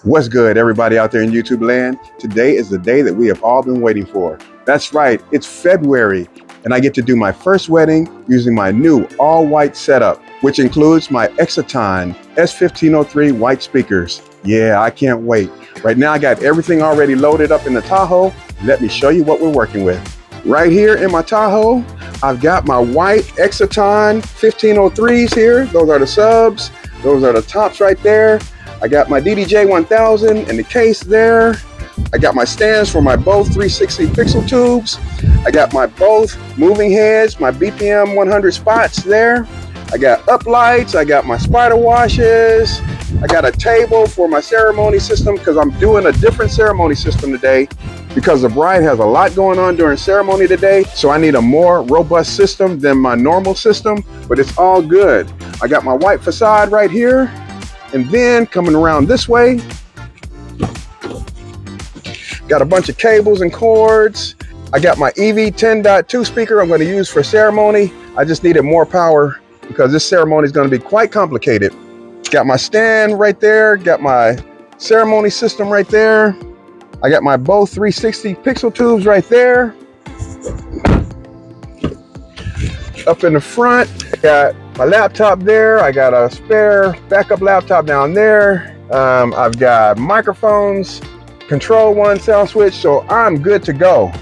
What's good, everybody out there in YouTube land? Today is the day that we have all been waiting for. That's right, it's February, and I get to do my first wedding using my new all-white setup, which includes my Exoton S-1503 white speakers. Yeah, I can't wait. Right now, I got everything already loaded up in the Tahoe. Let me show you what we're working with. Right here in my Tahoe, I've got my white Exoton 1503s here. Those are the subs. Those are the tops right there. I got my DDJ 1000 in the case there. I got my stands for my both 360 pixel tubes. I got my both moving heads, my BPM 100 spots there. I got uplights, I got my spider washes. I got a table for my ceremony system because I'm doing a different ceremony system today because the bride has a lot going on during ceremony today. So I need a more robust system than my normal system, but it's all good. I got my white facade right here. And then coming around this way, got a bunch of cables and cords. I got my EV 10.2 speaker I'm going to use for ceremony. I just needed more power because this ceremony is going to be quite complicated. Got my stand right there. Got my ceremony system right there. I got my both 360 pixel tubes right there. Up in the front, got my laptop there. I got a spare backup laptop down there. I've got microphones, control one, sound switch, so I'm good to go.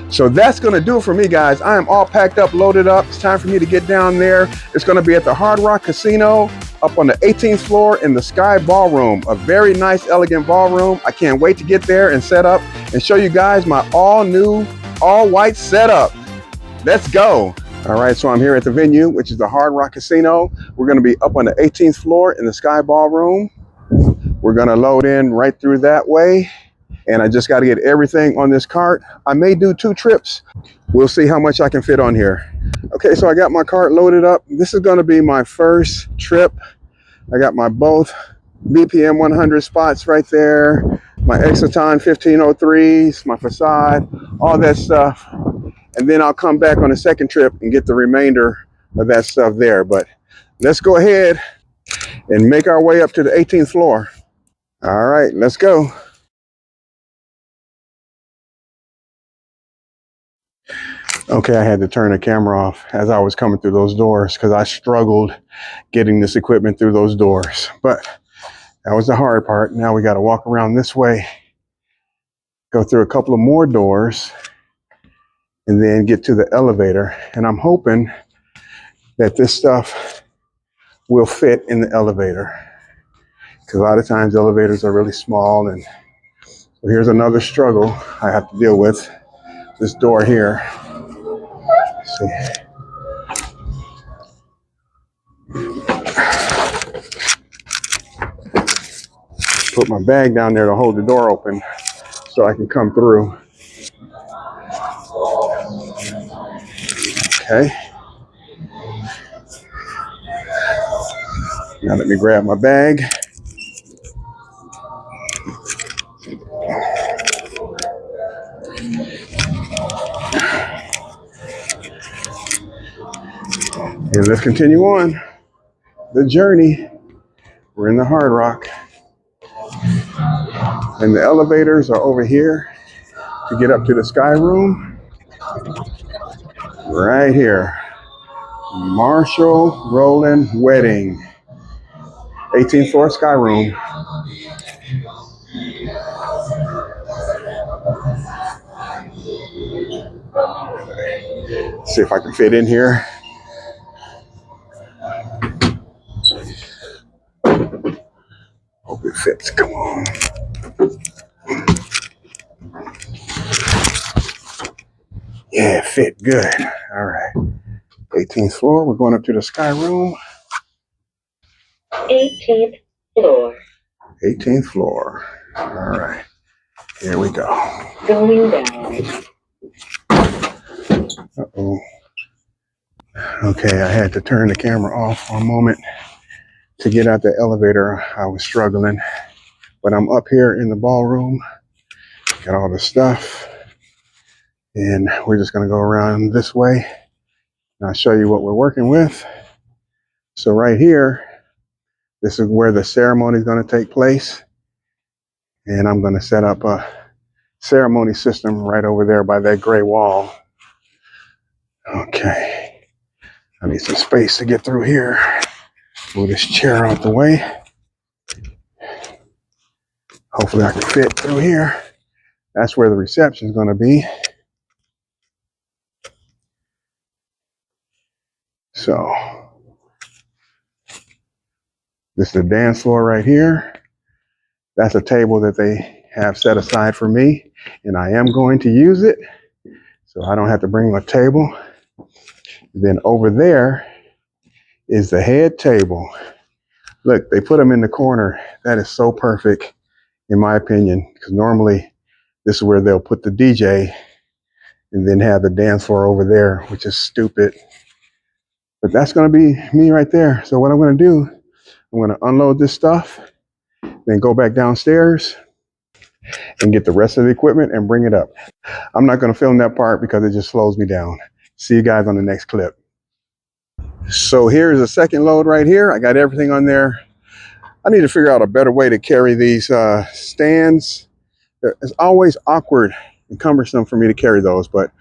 So that's gonna do it for me, guys. I am all packed up, loaded up. It's time for me to get down there. It's gonna be at the Hard Rock Casino up on the 18th floor in the Sky Ballroom, a very nice, elegant ballroom. I can't wait to get there and set up and show you guys my all new, all white setup. Let's go. All right, so I'm here at the venue, which is the Hard Rock Casino. We're gonna be up on the 18th floor in the Sky Ballroom. We're gonna load in right through that way. And I just gotta get everything on this cart. I may do 2 trips. We'll see how much I can fit on here. Okay, so I got my cart loaded up. This is gonna be my first trip. I got my both BPM 100 spots right there, my Exoton 1503s, my facade, all that stuff. And then I'll come back on the second trip and get the remainder of that stuff there. But let's go ahead and make our way up to the 18th floor. All right, let's go. Okay, I had to turn the camera off as I was coming through those doors because I struggled getting this equipment through those doors. But that was the hard part. Now we got to walk around this way, go through a couple of more doors, and then get to the elevator. And I'm hoping that this stuff will fit in the elevator because a lot of times elevators are really small. And so here's another struggle I have to deal with. This door here. Let's see. Put my bag down there to hold the door open so I can come through. Okay. Now let me grab my bag. And let's continue on the journey. We're in the Hard Rock. And the elevators are over here to get up to the Sky Room. Right here. Marshall Rowland Wedding. 18th floor Sky Room. See if I can fit in here. Hope it fits. Come on. Yeah, fit good. All right. 18th floor. We're going up to the Sky Room. 18th floor. 18th floor. All right. Here we go. Going down. Uh-oh. Okay, I had to turn the camera off for a moment to get out the elevator. I was struggling, but I'm up here in the ballroom. Got all the stuff, and we're just gonna go around this way, and I'll show you what we're working with. So right here, This is where the ceremony is going to take place. And I'm going to set up a ceremony system right over there by that gray wall. Okay. I need some space to get through here. Move this chair out the way. Hopefully I can fit through here. That's where the reception is going to be. So this is the dance floor right here. That's a table that they have set aside for me, and I am going to use it, so I don't have to bring my table. Then over there is the head table. Look, they put them in the corner. That is so perfect, in my opinion, because normally this is where they'll put the DJ and then have the dance floor over there, which is stupid. But that's going to be me right there. So what I'm going to do, I'm going to unload this stuff, then go back downstairs and get the rest of the equipment and bring it up. I'm not going to film that part because it just slows me down. See you guys on the next clip. So here's a second load right here. I got everything on there. I need to figure out a better way to carry these stands. It's always awkward and cumbersome for me to carry those, but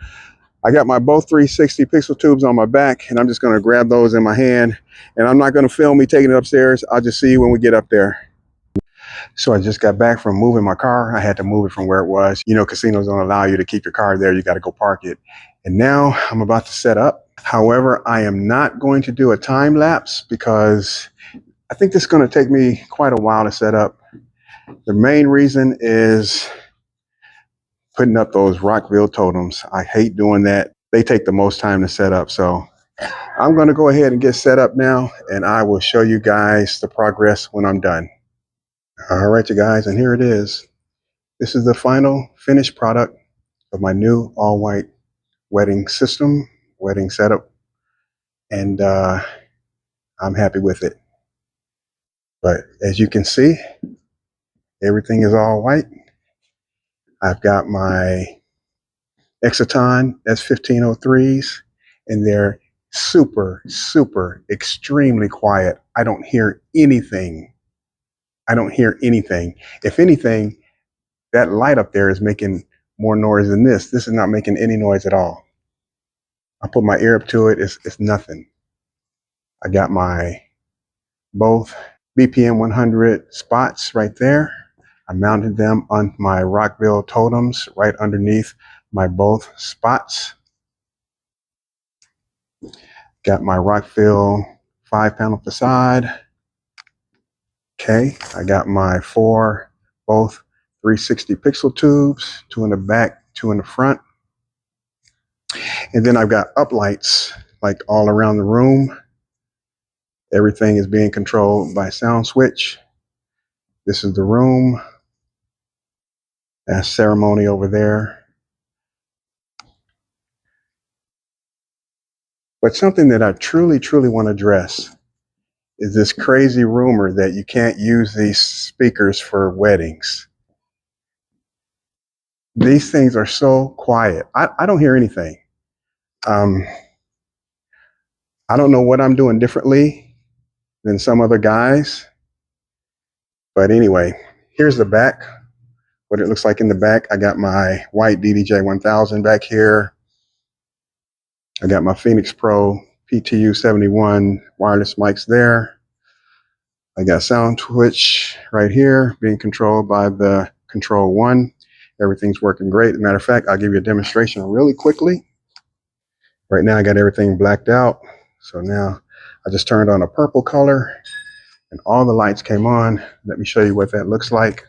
I got my both 360 pixel tubes on my back, and I'm just going to grab those in my hand, and I'm not going to film me taking it upstairs. I'll just see you when we get up there. So I just got back from moving my car. I had to move it from where it was. You know, casinos don't allow you to keep your car there. You got to go park it. And now I'm about to set up. However, I am not going to do a time lapse because I think this is going to take me quite a while to set up. The main reason is putting up those Rockville totems. I hate doing that. They take the most time to set up. So I'm going to go ahead and get set up now, and I will show you guys the progress when I'm done. All right, you guys, and here it is. This is the final finished product of my new all-white wedding system, wedding setup, and I'm happy with it. But as you can see, everything is all white. I've got my Exoton S-1503s, and they're super, super, extremely quiet. I don't hear anything. I don't hear anything. If anything, that light up there is making more noise than this. This is not making any noise at all. I put my ear up to it. It's nothing. I got my both BPM 100 spots right there. I mounted them on my Rockville totems right underneath my both spots. Got my Rockville 5-panel facade. Okay, I got my 4 both 360 pixel tubes, 2 in the back, 2 in the front. And then I've got uplights like all around the room. Everything is being controlled by sound switch. This is the room. That's ceremony over there. But something that I truly, truly want to address is this crazy rumor that you can't use these speakers for weddings. These things are so quiet. I don't hear anything. I don't know what I'm doing differently than some other guys. But anyway, here's the back, what it looks like in the back. I got my white DDJ 1000 back here. I got my Phoenix Pro PTU 71 wireless mics there. I got sound switch right here being controlled by the Control 1. Everything's working great. As a matter of fact, I'll give you a demonstration really quickly. Right now I got everything blacked out. So now I just turned on a purple color and all the lights came on. Let me show you what that looks like.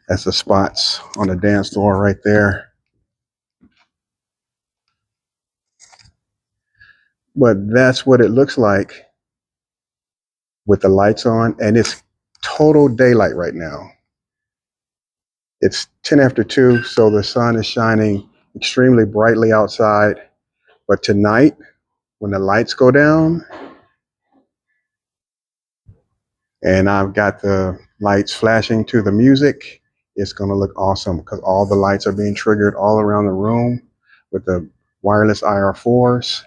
That's the spots on the dance floor right there. But that's what it looks like with the lights on, and it's total daylight right now. It's 10 after 2, so the sun is shining extremely brightly outside. But tonight, when the lights go down, and I've got the lights flashing to the music, it's going to look awesome because all the lights are being triggered all around the room with the wireless IR4s.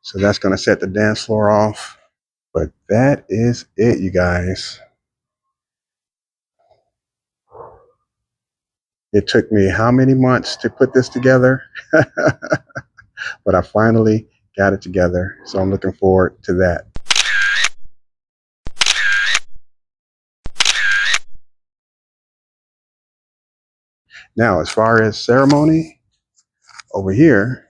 So that's going to set the dance floor off. But that is it, you guys. It took me how many months to put this together? But I finally got it together. So I'm looking forward to that. Now, as far as ceremony, over here,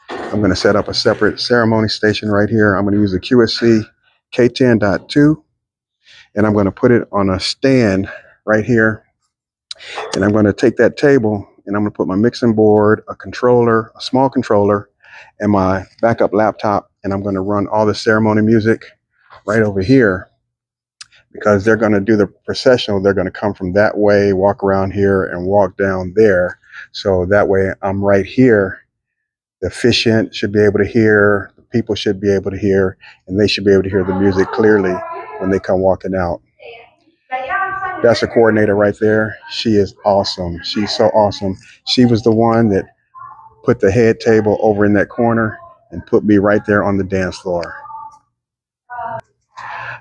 I'm going to set up a separate ceremony station right here. I'm going to use the QSC K10.2, and I'm going to put it on a stand right here. And I'm going to take that table and I'm going to put my mixing board, a controller, a small controller, and my backup laptop. And I'm going to run all the ceremony music right over here, because they're going to do the processional. They're going to come from that way, walk around here, and walk down there. So that way I'm right here. The officiant should be able to hear, the people should be able to hear, and they should be able to hear the music clearly when they come walking out. That's a coordinator right there. She is awesome. She's so awesome. She was the one that put the head table over in that corner and put me right there on the dance floor.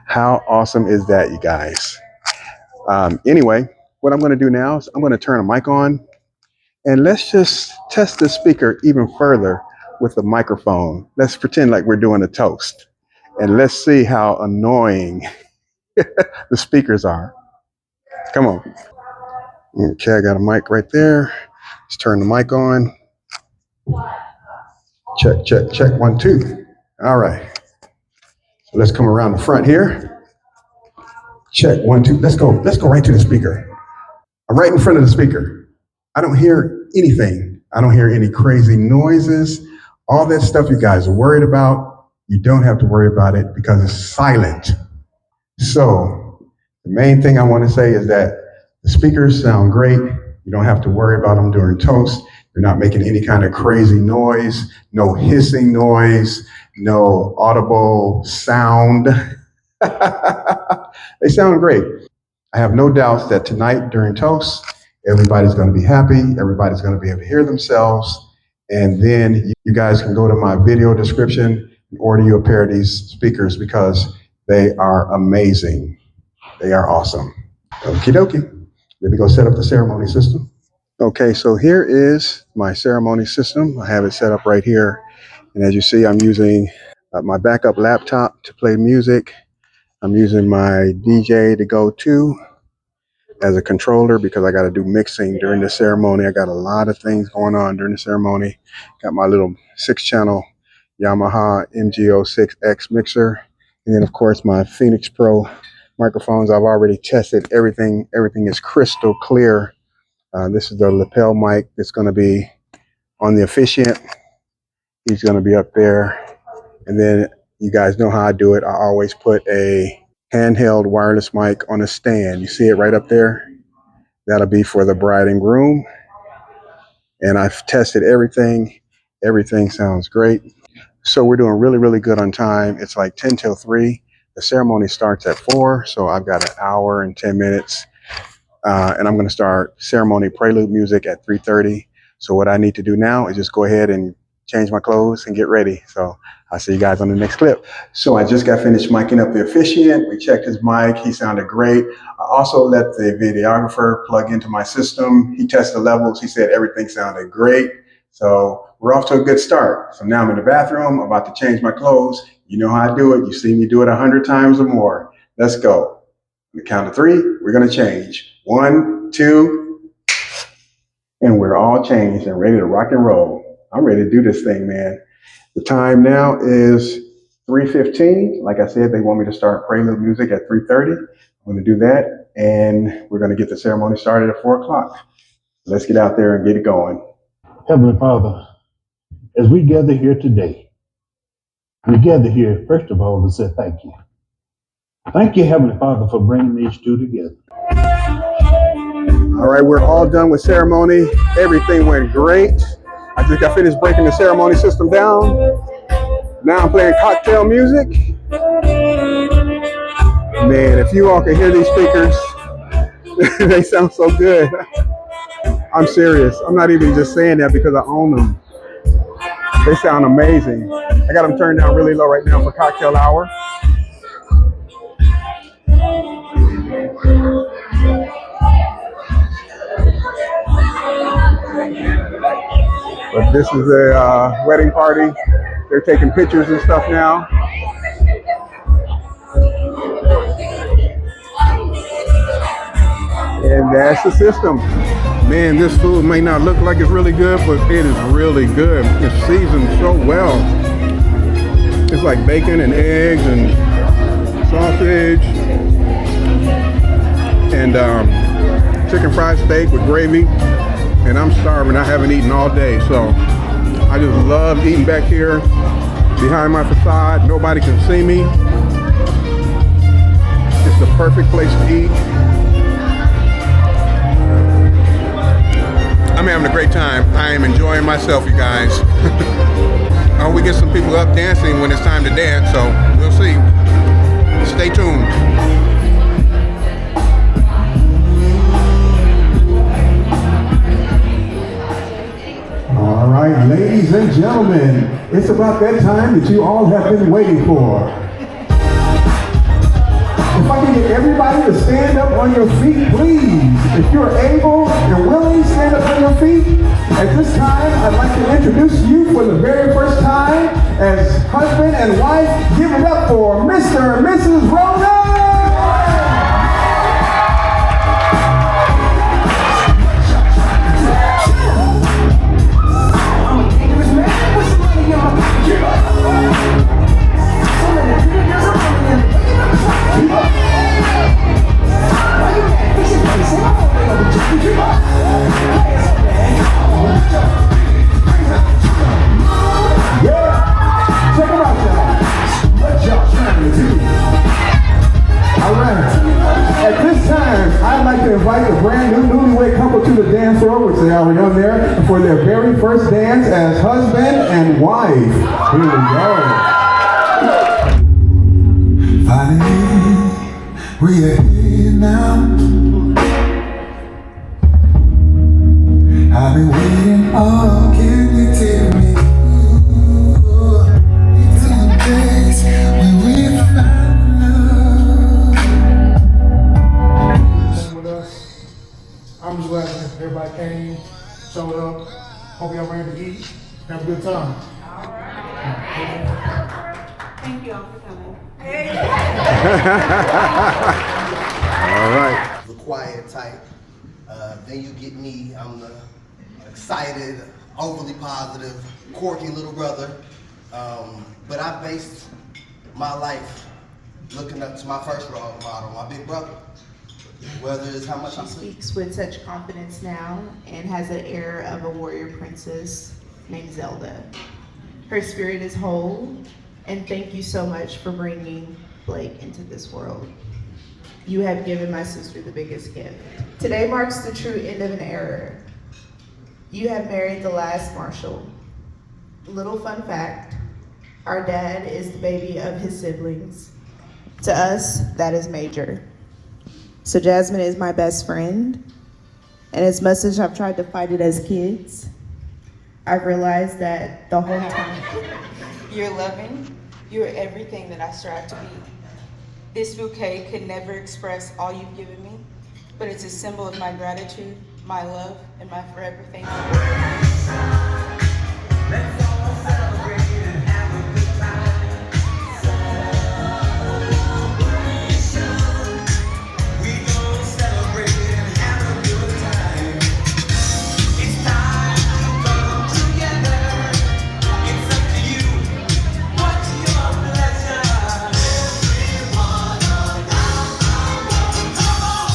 How awesome is that, you guys? Anyway, what I'm going to do now is I'm going to turn a mic on, and let's just test the speaker even further with the microphone. Let's pretend like we're doing a toast, and let's see how annoying the speakers are. Come on. Okay, I got a mic right there. Let's turn the mic on. Check, check, check. 1, 2. All right. So let's come around the front here. Check. 1, 2. Let's go. Let's go right to the speaker. I'm right in front of the speaker. I don't hear anything. I don't hear any crazy noises. All that stuff you guys are worried about, you don't have to worry about it because it's silent. So the main thing I want to say is that the speakers sound great. You don't have to worry about them during toast. You're not making any kind of crazy noise, no hissing noise, no audible sound. They sound great. I have no doubts that tonight during toast, everybody's going to be happy. Everybody's going to be able to hear themselves. And then you guys can go to my video description and order you a pair of these speakers because they are amazing. They are awesome. Okie dokie. Let me go set up the ceremony system. Okay, so here is my ceremony system. I have it set up right here. And as you see, I'm using my backup laptop to play music. I'm using my DJ to go to as a controller because I got to do mixing during the ceremony. I got a lot of things going on during the ceremony. Got my little 6-channel Yamaha MG06X mixer. And then, of course, my Phoenix Pro microphones. I've already tested everything. Everything is crystal clear. This is the lapel mic that's going to be on the officiant. He's going to be up there. And then you guys know how I do it. I always put a handheld wireless mic on a stand. You see it right up there? That'll be for the bride and groom. And I've tested everything. Everything sounds great. So we're doing really, really good on time. It's like 10 till 3. The ceremony starts at 4. So I've got an hour and 10 minutes. And I'm going to start ceremony prelude music at 3:30. So what I need to do now is just go ahead and change my clothes and get ready. So I'll see you guys on the next clip. So I just got finished miking up the officiant. We checked his mic. He sounded great. I also let the videographer plug into my system. He tested the levels. He said everything sounded great. So we're off to a good start. So now I'm in the bathroom, about to change my clothes. You know how I do it. You've seen me do it 100 times or more. Let's go. On the count of 3, we're going to change. 1, 2, and we're all changed and ready to rock and roll. I'm ready to do this thing, man. The time now is 3:15. Like I said, they want me to start prelude music at 3:30. I'm going to do that, and we're going to get the ceremony started at 4 o'clock. Let's get out there and get it going. Heavenly Father, as we gather here today, we gather here, first of all, to say thank you. Thank you, Heavenly Father, for bringing these two together. All right, we're all done with ceremony. Everything went great. I just got finished breaking the ceremony system down. Now I'm playing cocktail music. Man, if you all can hear these speakers, they sound so good. I'm serious. I'm not even just saying that because I own them. They sound amazing. I got them turned down really low right now for cocktail hour. But this is a wedding party. They're taking pictures and stuff now. And that's the system. Man, this food may not look like it's really good, but it is really good. It's seasoned so well. It's like bacon and eggs and sausage and chicken fried steak with gravy. And I'm starving. I haven't eaten all day, so I just love eating back here behind my facade. Nobody can see me. It's the perfect place to eat. I'm having a great time. I am enjoying myself, you guys. I hope we get some people up dancing when it's time to dance, so we'll see. Stay tuned. All right, ladies and gentlemen, it's about that time that you all have been waiting for. If I can get everybody to stand up on your feet, please. If you're able and willing, stand up on your feet. At this time, I'd like to introduce you for the very first time as husband and wife. Give it up for Mr. and Mrs. Rona. Invite the brand new newlywed couple to the dance floor, which they already on there, for their very first dance as husband and wife. Here we go. Finally, we're here now. I've been waiting, oh, can you tell me? It's the days when we found love. With us, I'm just glad that everybody came, showed up. Hope y'all ready to eat. Have a good time. Thank you all for coming. All right. The quiet type. Then you get me. I'm the excited, overly positive, quirky little brother. But I based my life looking up to my first role model, my big brother. Whether it's how much She speaks with such confidence now and has an air of a warrior princess named Zelda. Her spirit is whole, and thank you so much for bringing Blake into this world. You have given my sister the biggest gift. Today marks the true end of an era. You have married the last Marshall. Little fun fact, our dad is the baby of his siblings. To us, that is major. So Jasmine is my best friend, and as much as I've tried to fight it as kids, I've realized that the whole time. You're loving, you're everything that I strive to be. This bouquet could never express all you've given me, but it's a symbol of my gratitude, my love, and my forever thank you. Let's all celebrate and have a good time. We gon' celebrate and have a good time. It's time to come together. It's up to you. What's your pleasure? Everyone around the world, come on.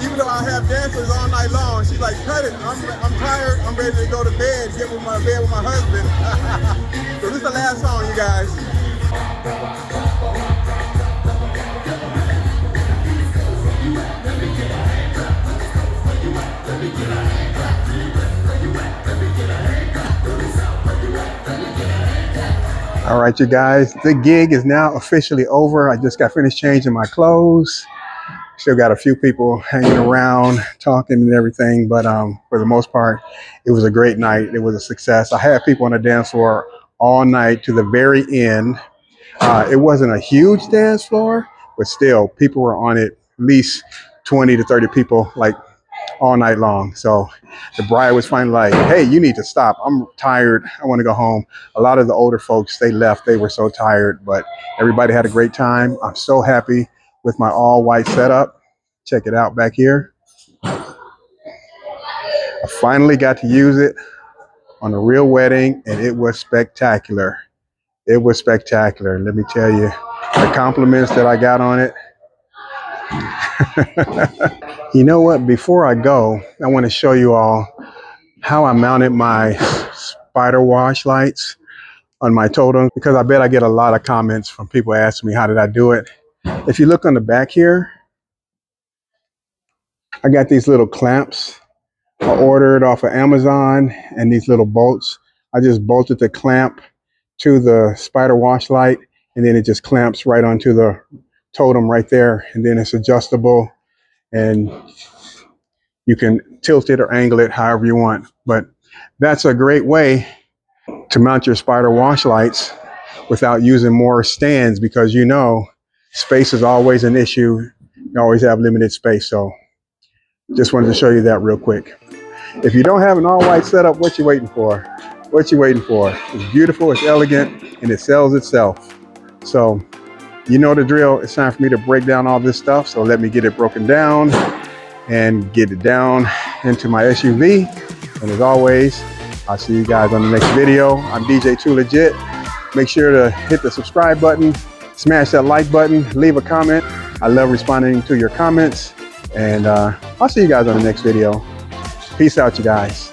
even though I have dancers all night long, she's like, cut it, I'm tired, I'm ready to go to bed, get with my bed with my husband. So this is the last song, you guys. All right, you guys, the gig is now officially over. I just got finished changing my clothes. Still got a few people hanging around, talking and everything, but for the most part, it was a great night. It was a success. I had people on the dance floor all night to the very end. It wasn't a huge dance floor, but still, people were on it, at least 20 to 30 people, like all night long. So the bride was finally like, hey, you need to stop. I'm tired. I want to go home. A lot of the older folks, they left. They were so tired, but everybody had a great time. I'm so happy with my all white setup. Check it out back here. I finally got to use it on a real wedding, and it was spectacular. It was spectacular. Let me tell you, the compliments that I got on it. You know what? Before I go, I want to show you all how I mounted my spider wash lights on my totem, because I bet I get a lot of comments from people asking me how did I do it. If you look on the back here, I got these little clamps I ordered off of Amazon, and these little bolts. I just bolted the clamp to the spider wash light, and then it just clamps right onto the totem right there, and then it's adjustable, and you can tilt it or angle it however you want. But that's a great way to mount your spider wash lights without using more stands, because you know space is always an issue. You always have limited space. So just wanted to show you that real quick. If you don't have an all white setup, what you waiting for? What you waiting for? It's beautiful, it's elegant, and it sells itself. So you know the drill. It's time for me to break down all this stuff. So let me get it broken down and get it down into my SUV. And as always, I'll see you guys on the next video. I'm DJ Too Legit. Make sure to hit the subscribe button, smash that like button, leave a comment. I love responding to your comments. And I'll see you guys on the next video. Peace out, you guys.